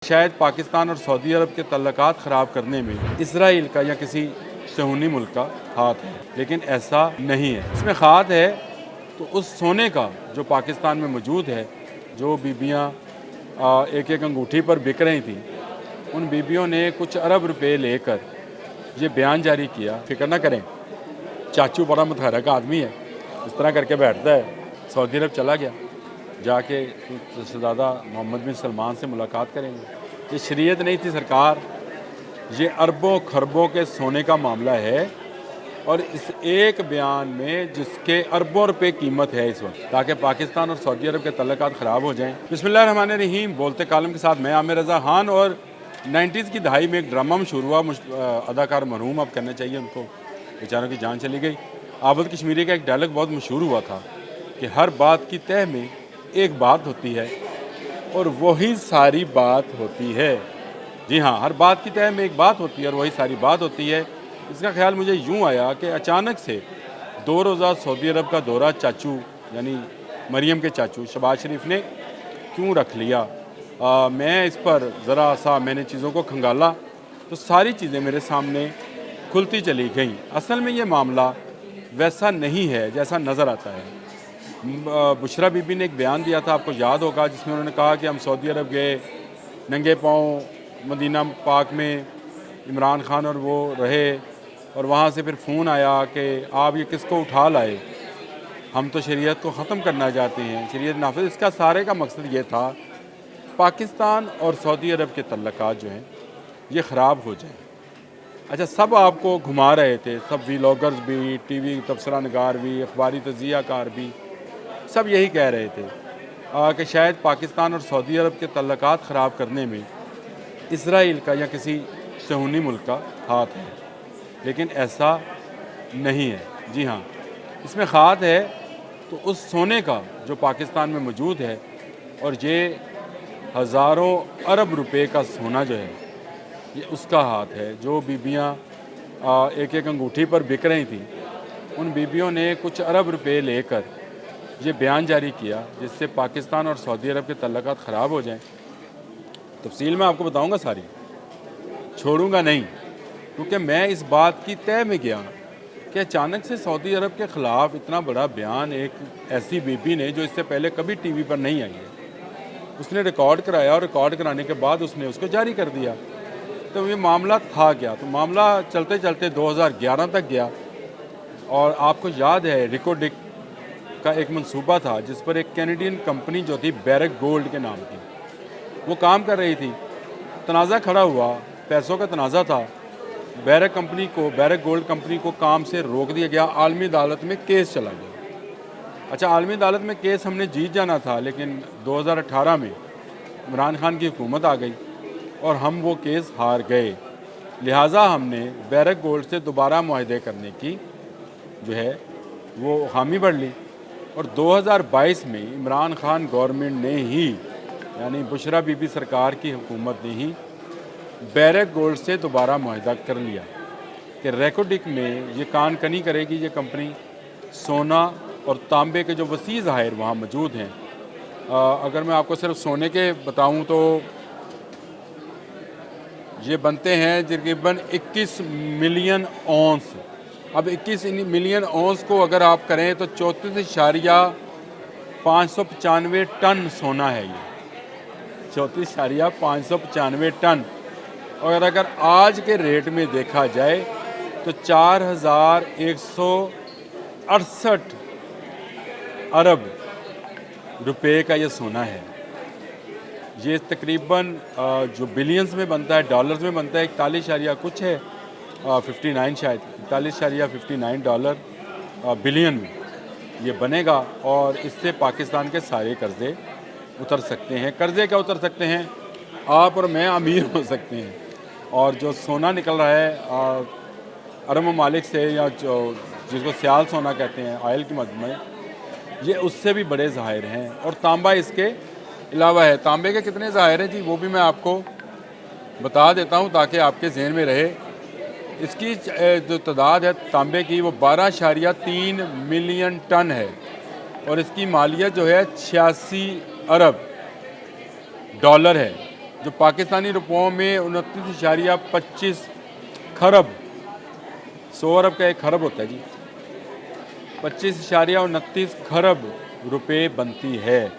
शायद पाकिस्तान और सऊदी अरब के तल्लुकात ख़राब करने में इसराइल का या किसी सहूनी मुल्क का हाथ है, लेकिन ऐसा नहीं है। इसमें हाथ है तो उस सोने का जो पाकिस्तान में मौजूद है, जो बीबियाँ एक एक अंगूठी पर बिक रही थी, उन बीबियों ने कुछ अरब रुपए लेकर ये बयान जारी किया। फिक्र ना करें, चाचू बड़ा मुतहरक आदमी है, इस तरह करके बैठता है। सऊदी अरब चला गया, जाके शहज़ादा मोहम्मद बिन सलमान से मुलाकात करेंगे। ये शरीयत नहीं थी सरकार, ये अरबों खरबों के सोने का मामला है और इस एक बयान में जिसके अरबों रुपए कीमत है इस वक्त, ताकि पाकिस्तान और सऊदी अरब के तल्लुकात ख़राब हो जाएं। बिस्मिल्लाहिर्रहमानिर्रहीम। बोलते कालम के साथ मैं आमिर रज़ा खान। और 90s की दहाई में एक ड्रामा मशहूर हुआ, अदाकार मरहूम अब करना चाहिए उनको, बेचारों की जान चली गई। आबद कश्मीरी का एक डायलॉग बहुत मशहूर हुआ था कि हर बात की तह में एक बात होती है और वही सारी बात होती है। जी हाँ, हर बात की तह में एक बात होती है और वही सारी बात होती है। इसका ख्याल मुझे यूँ आया कि अचानक से 2 रोज़ा सऊदी अरब का दौरा चाचू यानी मरियम के चाचू शहबाज शरीफ ने क्यों रख लिया। मैं इस पर ज़रा सा मैंने चीज़ों को खंगाला तो सारी चीज़ें मेरे सामने खुलती चली गईं। असल में ये मामला वैसा नहीं है जैसा नज़र आता है। बुशरा बीबी ने एक बयान दिया था, आपको याद होगा, जिसमें उन्होंने कहा कि हम सऊदी अरब गए, नंगे पाँव मदीना पाक में इमरान खान और वो रहे, और वहाँ से फिर फ़ोन आया कि आप ये किसको उठा लाए, हम तो शरीयत को ख़त्म करना चाहते हैं, शरीयत नाफिज। इसका सारे का मकसद ये था पाकिस्तान और सऊदी अरब के तल्लुकात जो हैं ये ख़राब हो जाएं। अच्छा, सब आपको घुमा रहे थे, सब व्लॉगर्स भी, टीवी तबसरा नगार भी, अखबारी तजिया कार भी, सब यही कह रहे थे कि शायद पाकिस्तान और सऊदी अरब के तल्लुकात ख़राब करने में इसराइल का या किसी सहूनी मुल्क का हाथ है, लेकिन ऐसा नहीं है। जी हाँ, इसमें हाथ है तो उस सोने का जो पाकिस्तान में मौजूद है, और ये हज़ारों अरब रुपए का सोना जो है ये उसका हाथ है। जो बीबियाँ एक एक अंगूठी पर बिक रही थी, उन बीबियों ने कुछ अरब रुपए लेकर ये बयान जारी किया जिससे पाकिस्तान और सऊदी अरब के तल्लुकात ख़राब हो जाएं। तफसील मैं आपको बताऊंगा सारी, छोड़ूंगा नहीं, क्योंकि मैं इस बात की तह में गया कि अचानक से सऊदी अरब के ख़िलाफ़ इतना बड़ा बयान एक ऐसी बीबी ने जो इससे पहले कभी टीवी पर नहीं आई है, उसने रिकॉर्ड कराया और रिकॉर्ड कराने के बाद उसने उसको जारी कर दिया। तो ये मामला था क्या? तो मामला चलते चलते 2011 तक गया, और आपको याद है रिकोडिक का एक मंसूबा था जिस पर एक कैनेडियन कंपनी जो थी बैरक गोल्ड के नाम की, वो काम कर रही थी। तनाज़ा खड़ा हुआ, पैसों का तनाज़ा था, बैरक गोल्ड कंपनी को काम से रोक दिया गया, आलमी अदालत में केस चला गया। अच्छा, आलमी अदालत में केस हमने जीत जाना था, लेकिन 2018 में इमरान खान की हुकूमत आ गई और हम वो केस हार गए। लिहाजा हमने बैरक गोल्ड से दोबारा मुआहदे करने की जो है वो हामी भर ली, और 2022 में इमरान खान गवर्नमेंट ने ही, यानी बुशरा बीबी सरकार की हुकूमत ने ही बैरक गोल्ड से दोबारा मुआहदा कर लिया कि रेकोडिक में ये कान कनी करेगी ये कंपनी। सोना और तांबे के जो वसी ज़ाहिर वहाँ मौजूद हैं, अगर मैं आपको सिर्फ सोने के बताऊँ तो ये बनते हैं तकरीबन 21 मिलियन औंस। अब 21 मिलियन औंस को अगर आप करें तो 34,595 टन सोना है ये, 34,595 टन। और अगर आज के रेट में देखा जाए तो 4,168 अरब रुपए का ये सोना है। ये तकरीबन जो बिलियंस में बनता है, डॉलर्स में बनता है, 41 कुछ है, 59 शायद 41.59 डॉलर बिलियन में ये बनेगा, और इससे पाकिस्तान के सारे कर्ज़े उतर सकते हैं। कर्ज़े क्या उतर सकते हैं, आप और मैं अमीर हो सकते हैं। और जो सोना निकल रहा है अरब ममालिक से, या जो जिसको सियाल सोना कहते हैं, ऑयल की मद में, ये उससे भी बड़े ज़ाहिर हैं। और तांबा इसके अलावा है। तांबे के कितने ज़ाहिर हैं जी, वो भी मैं आपको बता देता हूँ ताकि आपके जहन में रहे। इसकी जो तादाद है तांबे की वो 12.3 मिलियन टन है, और इसकी मालियत जो है 86 अरब डॉलर है। जो पाकिस्तानी रुपयों में 29.25 खरब, 100 अरब का 1 खरब होता है जी, 25.29 खरब रुपए बनती है।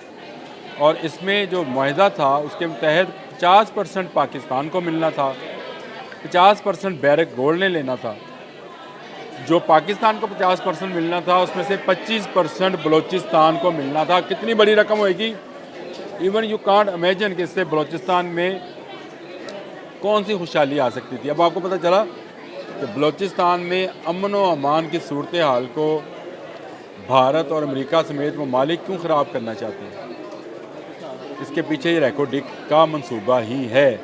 और इसमें जो मुआहदा था उसके तहत 50% पाकिस्तान को मिलना था, 50% बैरक गोल्ड ने लेना था। जो पाकिस्तान को 50% मिलना था उसमें से 25% बलूचिस्तान को मिलना था। कितनी बड़ी रकम होएगी, इवन यू कांट इमेजिन कि इससे बलूचिस्तान में कौन सी खुशहाली आ सकती थी। अब आपको पता चला कि बलूचिस्तान में अमन व अमान की सूरत हाल को भारत और अमेरिका समेत ममालिक क्यों ख़राब करना चाहते हैं। इसके पीछे रेकोडिक का मंसूबा ही है।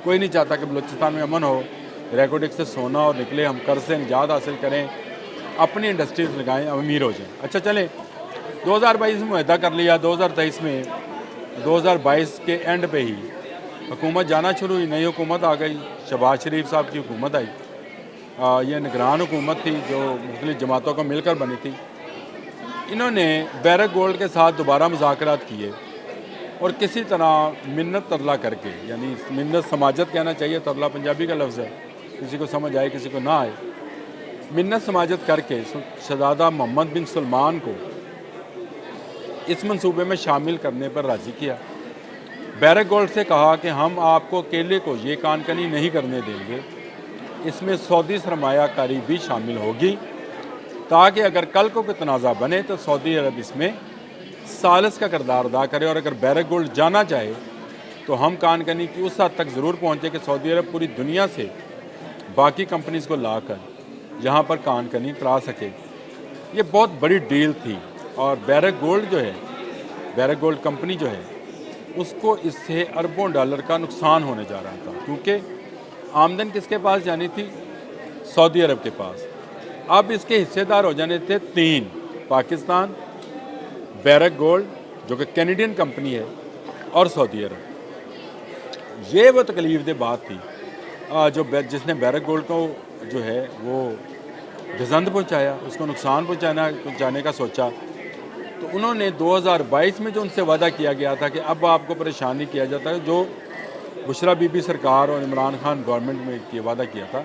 कोई नहीं चाहता कि बलूचिस्तान में अमन हो, रेकोडिक से सोना और निकले, हम कर्ज से निजात हासिल करें, अपनी इंडस्ट्रीज लगाएं, अमीर हो जाएं। अच्छा चलें, 2022 में मुआहदा कर लिया, 2023 में 2022 के एंड पे ही हुकूमत जाना शुरू हुई, नई हुकूमत आ गई, शहबाज शरीफ साहब की हुकूमत आई। ये निगरान हुकूमत थी जो मुख्तलिफ जमातों को मिलकर बनी थी। इन्होंने बैरक गोल्ड के साथ दोबारा मुज़ाकरात किए और किसी तरह मिन्नत तरला करके, यानी मिन्नत समाजत कहना चाहिए, तरला पंजाबी का लफ्ज़ है, किसी को समझ आए किसी को ना आए, मिन्नत समाजत करके शहज़ादा मोहम्मद बिन सलमान को इस मंसूबे में शामिल करने पर राज़ी किया। बैरक गोल्ड से कहा कि हम आपको अकेले को ये कानकनी नहीं करने देंगे, इसमें सऊदी सरमायाकारी भी शामिल होगी, ताकि अगर कल को कोई तनाज़ा बने तो सऊदी अरब इसमें सालिस का किरदार अदा करे। और अगर बैरक गोल्ड जाना चाहे तो हम कानकनी की उस हद तक ज़रूर पहुँचे कि सऊदी अरब पूरी दुनिया से बाकी कंपनीज़ को लाकर यहाँ पर कानकनी करा सके। ये बहुत बड़ी डील थी और बैरक गोल्ड जो है, बैरक गोल्ड कंपनी जो है, उसको इससे अरबों डॉलर का नुकसान होने जा रहा था, क्योंकि आमदन किसके पास जानी थी, सऊदी अरब के पास। अब इसके हिस्सेदार हो जाने थे 3, पाकिस्तान, बैरक गोल्ड जो कि कैनेडियन कंपनी है, और सऊदी अरब। ये वो तकलीफ दे बात थी जो जिसने बैरक गोल्ड को जो है वो गजंद पहुँचाया, उसको नुकसान पहुँचाने का सोचा। तो उन्होंने 2022 में जो उनसे वादा किया गया था कि अब आपको परेशान नहीं किया जाता है, जो बुशरा बीबी सरकार और इमरान खान गवर्नमेंट में ये वादा किया था,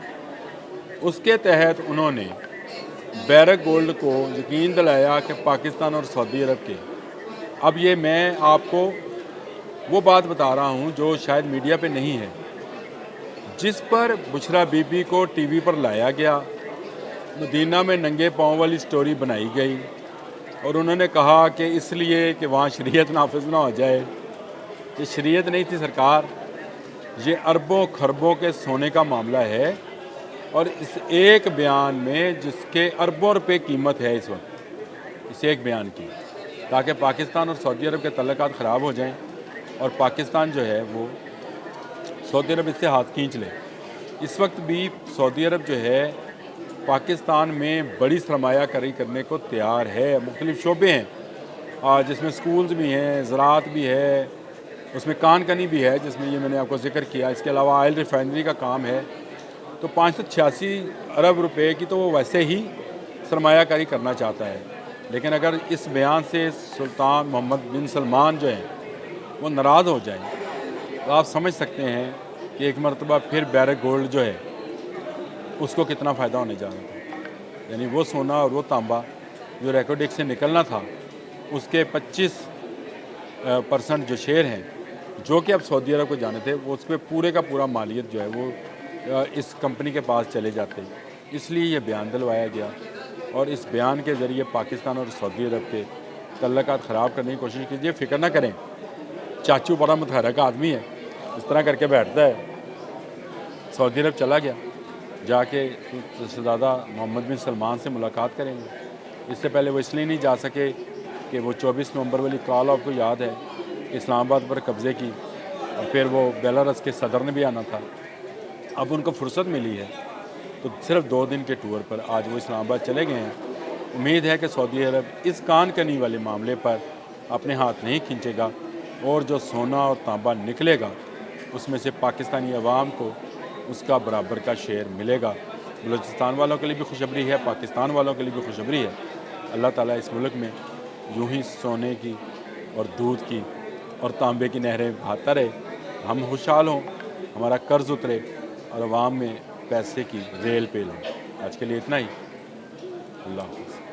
उसके तहत उन्होंने बैरक गोल्ड को यकीन दिलाया कि पाकिस्तान और सऊदी अरब के, अब ये मैं आपको वो बात बता रहा हूँ जो शायद मीडिया पे नहीं है, जिस पर बुशरा बीबी को टीवी पर लाया गया, मदीना में नंगे पाँव वाली स्टोरी बनाई गई और उन्होंने कहा कि इसलिए कि वहाँ शरीयत नाफिज ना हो जाए। ये शरीयत नहीं थी सरकार, ये अरबों खरबों के सोने का मामला है और इस एक बयान में जिसके अरबों रुपए कीमत है इस वक्त, इस एक बयान की, ताकि पाकिस्तान और सऊदी अरब के तल्लुकात ख़राब हो जाएं और पाकिस्तान जो है वो सऊदी अरब इससे हाथ खींच ले। इस वक्त भी सऊदी अरब जो है पाकिस्तान में बड़ी सरमायाकारी करने को तैयार है। मुख्तलिफ शोबे हैं जिसमें स्कूल्स भी हैं, ज़राअत भी है, उसमें कानकनी भी है जिसमें ये मैंने आपको जिक्र किया। इसके अलावा ऑयल रिफाइनरी का काम है। तो 586 अरब रुपए की तो वो वैसे ही सरमायाकारी करना चाहता है, लेकिन अगर इस बयान से सुल्तान मोहम्मद बिन सलमान जो हैं वो नाराज़ हो जाए तो आप समझ सकते हैं कि एक मरतबा फिर बैरक गोल्ड जो है उसको कितना फ़ायदा होने जा रहा था। यानी वो सोना और वो तांबा जो रेकोडिक से निकलना था, उसके 25% जो शेयर हैं जो कि अब सऊदी अरब को जाने थे, वो उस पर पूरे का पूरा मालियत जो है वो इस कंपनी के पास चले जाते। इसलिए ये बयान दिलवाया गया और इस बयान के ज़रिए पाकिस्तान और सऊदी अरब के तल्लुकात ख़राब करने की कोशिश कीजिए। फ़िक्र ना करें, चाचू बड़ा मुतहरक आदमी है, इस तरह करके बैठता है। सऊदी अरब चला गया, जाके शहज़ादा मोहम्मद बिन सलमान से मुलाकात करेंगे। इससे पहले वो इसलिए नहीं जा सके कि वो 24 नवंबर वाली कॉल आपको याद है, इस्लामाबाद पर कब्ज़े की, और फिर वो बेलारस के सदर ने भी आना था। अब उनको फुर्सत मिली है तो सिर्फ 2 दिन के टूर पर आज वो इस्लामाबाद चले गए हैं। उम्मीद है कि सऊदी अरब इस कानकनी वाले मामले पर अपने हाथ नहीं खींचेगा और जो सोना और तांबा निकलेगा उसमें से पाकिस्तानी अवाम को उसका बराबर का शेयर मिलेगा। बलूचिस्तान वालों के लिए भी खुशखबरी है, पाकिस्तान वालों के लिए भी खुशखबरी है। अल्लाह ताला इस मुल्क में यूं ही सोने की और दूध की और तांबे की नहरें बहाता रहे हम खुशहाल हों, हमारा कर्ज उतरे और अवाम में पैसे की रेल पेल हो। आज के लिए इतना ही। अल्लाह हाफ़िज़।